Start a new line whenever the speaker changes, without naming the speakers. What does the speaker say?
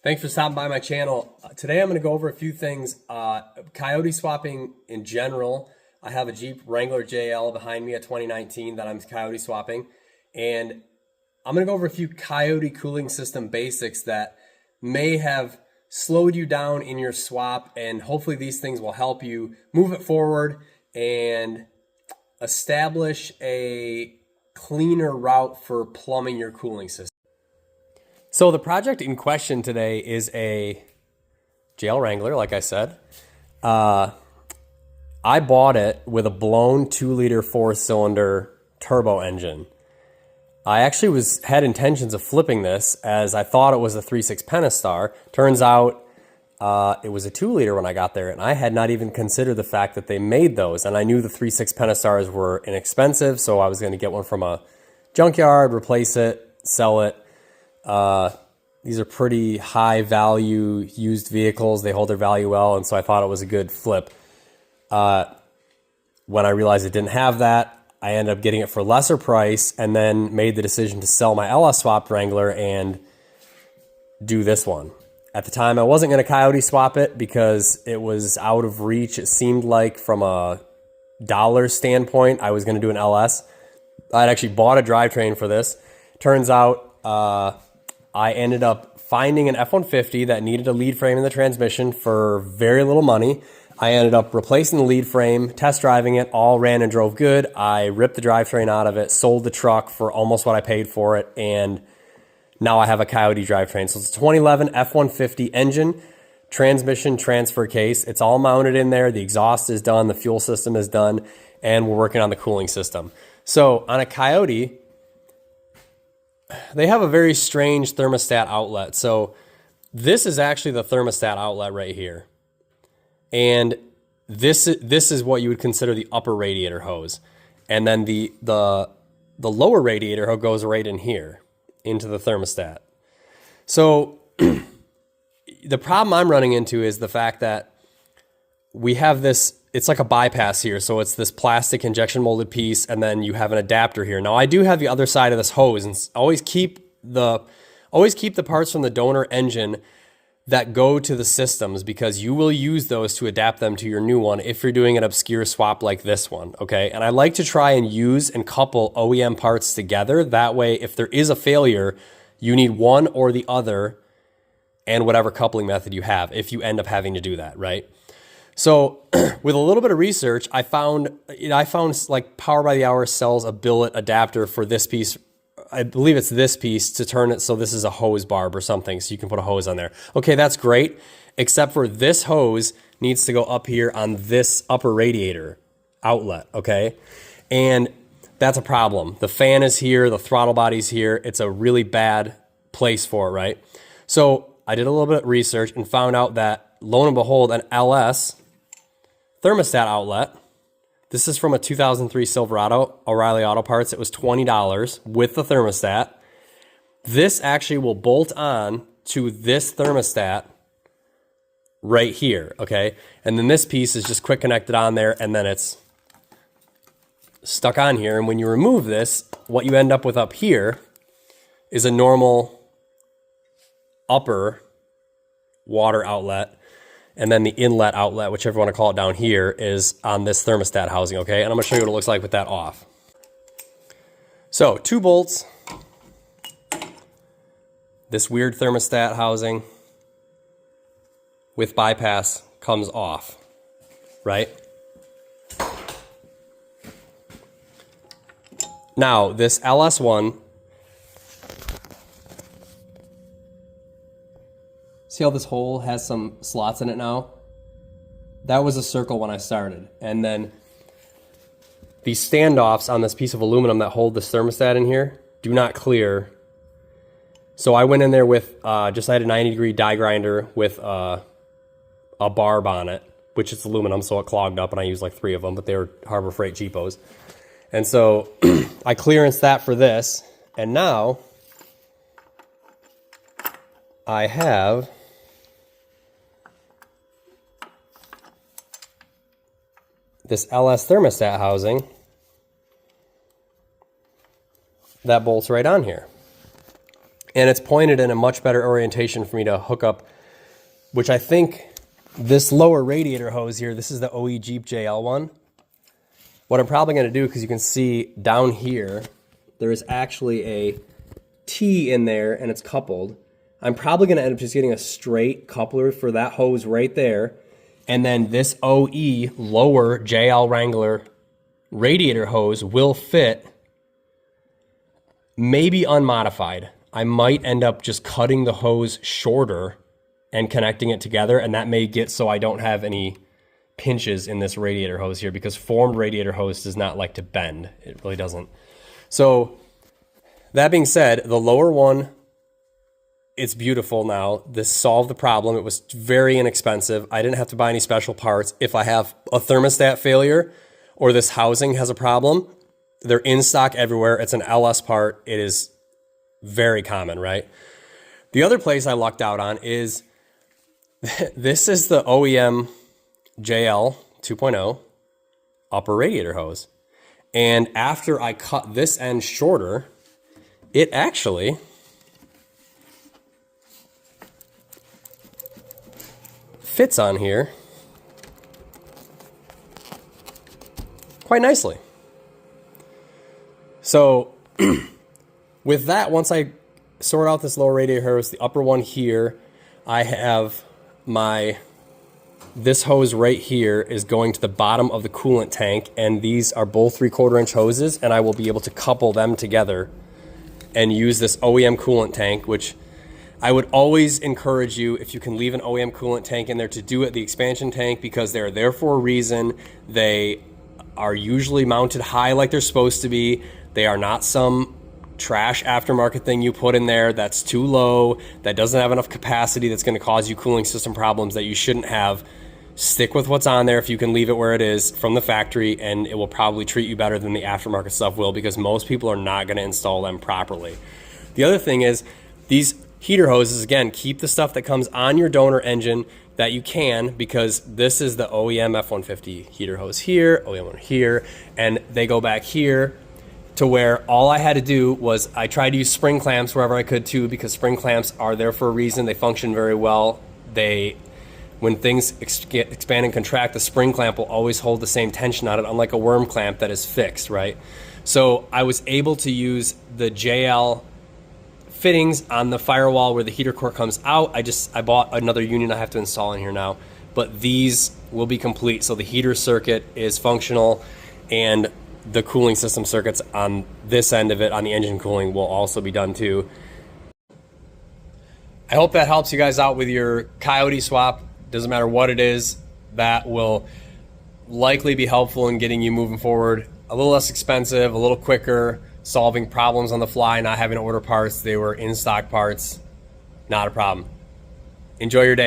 Thanks for stopping by my channel. Today I'm going to go over a few things. Coyote swapping in general. I have a Jeep Wrangler JL behind me, a 2019 that I'm coyote swapping. And I'm going to go over a few Coyote cooling system basics that may have slowed you down in your swap, and hopefully these things will help you move it forward and establish a cleaner route for plumbing your cooling system. So the project in question today is a JL Wrangler, like I said. I bought it with a blown 2-liter 4-cylinder turbo engine. I actually had intentions of flipping this, as I thought it was a 3.6 Pentastar. Turns out it was a 2-liter when I got there, and I had not even considered the fact that they made those. And I knew the 3.6 Pentastars were inexpensive, so I was going to get one from a junkyard, replace it, sell it. These are pretty high value used vehicles. They hold their value well, and so I thought it was a good flip. When I realized it didn't have that, I ended up getting it for a lesser price, and then made the decision to sell my LS swapped Wrangler and do this one. At the time, I wasn't going to Coyote swap it because it was out of reach. It seemed like from a dollar standpoint, I was going to do an LS. I'd actually bought a drivetrain for this. Turns out I ended up finding an F-150 that needed a lead frame in the transmission for very little money. I ended up replacing the lead frame, test driving it, all ran and drove good. I ripped the drivetrain out of it, sold the truck for almost what I paid for it, and now I have a Coyote drivetrain. So it's a 2011 F-150 engine, transmission, transfer case. It's all mounted in there. The exhaust is done, the fuel system is done, and we're working on the cooling system. So on a Coyote, they have a very strange thermostat outlet. So this is actually the thermostat outlet right here. And this is what you would consider the upper radiator hose. And then the lower radiator hose goes right in here into the thermostat. So the problem I'm running into is the fact that we have this, it's like a bypass here. So it's this plastic injection molded piece, and then you have an adapter here. Now I do have the other side of this hose, and always keep the parts from the donor engine that go to the systems, because you will use those to adapt them to your new one if you're doing an obscure swap like this one, okay? And I like to try and use and couple OEM parts together. That way, if there is a failure, you need one or the other and whatever coupling method you have, if you end up having to do that, right? So with a little bit of research, I found like Power by the Hour sells a billet adapter for this piece. I believe it's this piece to turn it so this is a hose barb or something, so you can put a hose on there. Okay, that's great, except for this hose needs to go up here on this upper radiator outlet, okay? And that's a problem. The fan is here, the throttle body's here. It's a really bad place for it, right? So I did a little bit of research and found out that, lo and behold, an LS thermostat outlet. This is from a 2003 Silverado, O'Reilly Auto Parts. It was $20 with the thermostat. This actually will bolt on to this thermostat right here, okay? And then this piece is just quick connected on there, and then it's stuck on here. And when you remove this, what you end up with up here is a normal upper water outlet. And then the inlet outlet, whichever you want to call it down here, is on this thermostat housing, okay? And I'm gonna show you what it looks like with that off. So 2 bolts, this weird thermostat housing with bypass comes off, right? Now, this LS one, see how this hole has some slots in it now? That was a circle when I started. And then these standoffs on this piece of aluminum that hold this thermostat in here do not clear. So I went in there with, I had a 90-degree die grinder with a barb on it, which is aluminum, so it clogged up, and I used like 3 of them, but they were Harbor Freight cheapos. And so I clearanced that for this, and now I have this LS thermostat housing that bolts right on here. and it's pointed in a much better orientation for me to hook up, which I think this lower radiator hose here, this is the OE Jeep JL one. What I'm probably going to do, because you can see down here, there is actually a T in there and it's coupled. I'm probably going to end up just getting a straight coupler for that hose right there. And then this OE lower JL Wrangler radiator hose will fit, maybe unmodified. I might end up just cutting the hose shorter and connecting it together, and that may get so I don't have any pinches in this radiator hose here, because formed radiator hose does not like to bend. It really doesn't. So that being said, the lower one, it's beautiful now. This solved the problem. It was very inexpensive. I didn't have to buy any special parts. If I have a thermostat failure or this housing has a problem, they're in stock everywhere. It's an LS part. It is very common, right? The other place I lucked out on is this is the OEM JL 2.0 upper radiator hose. And after I cut this end shorter, it actually fits on here quite nicely. So with that, once I sort out this lower radiator hose, the upper one here, I have this hose right here is going to the bottom of the coolant tank, and these are both 3/4 inch hoses, and I will be able to couple them together and use this OEM coolant tank, which I would always encourage you, if you can leave an OEM coolant tank in there, to do it the expansion tank, because they're there for a reason. They are usually mounted high like they're supposed to be. They are not some trash aftermarket thing you put in there that's too low, that doesn't have enough capacity, that's going to cause you cooling system problems that you shouldn't have. Stick with what's on there if you can leave it where it is from the factory, and it will probably treat you better than the aftermarket stuff will, because most people are not going to install them properly. The other thing is, these heater hoses, again, keep the stuff that comes on your donor engine that you can, because this is the OEM F-150 heater hose here, OEM one here, and they go back here, to where all I had to do was I tried to use spring clamps wherever I could too, because spring clamps are there for a reason. They function very well. When things expand and contract, the spring clamp will always hold the same tension on it, unlike a worm clamp that is fixed, right? So I was able to use the JL fittings on the firewall where the heater core comes out. I bought another union I have to install in here now, but these will be complete. So the heater circuit is functional, and the cooling system circuits on this end of it, on the engine cooling, will also be done too. I hope that helps you guys out with your Coyote Swap. Doesn't matter what it is, that will likely be helpful in getting you moving forward. A little less expensive, a little quicker, solving problems on the fly, not having to order parts. They were in stock parts, not a problem. Enjoy your day.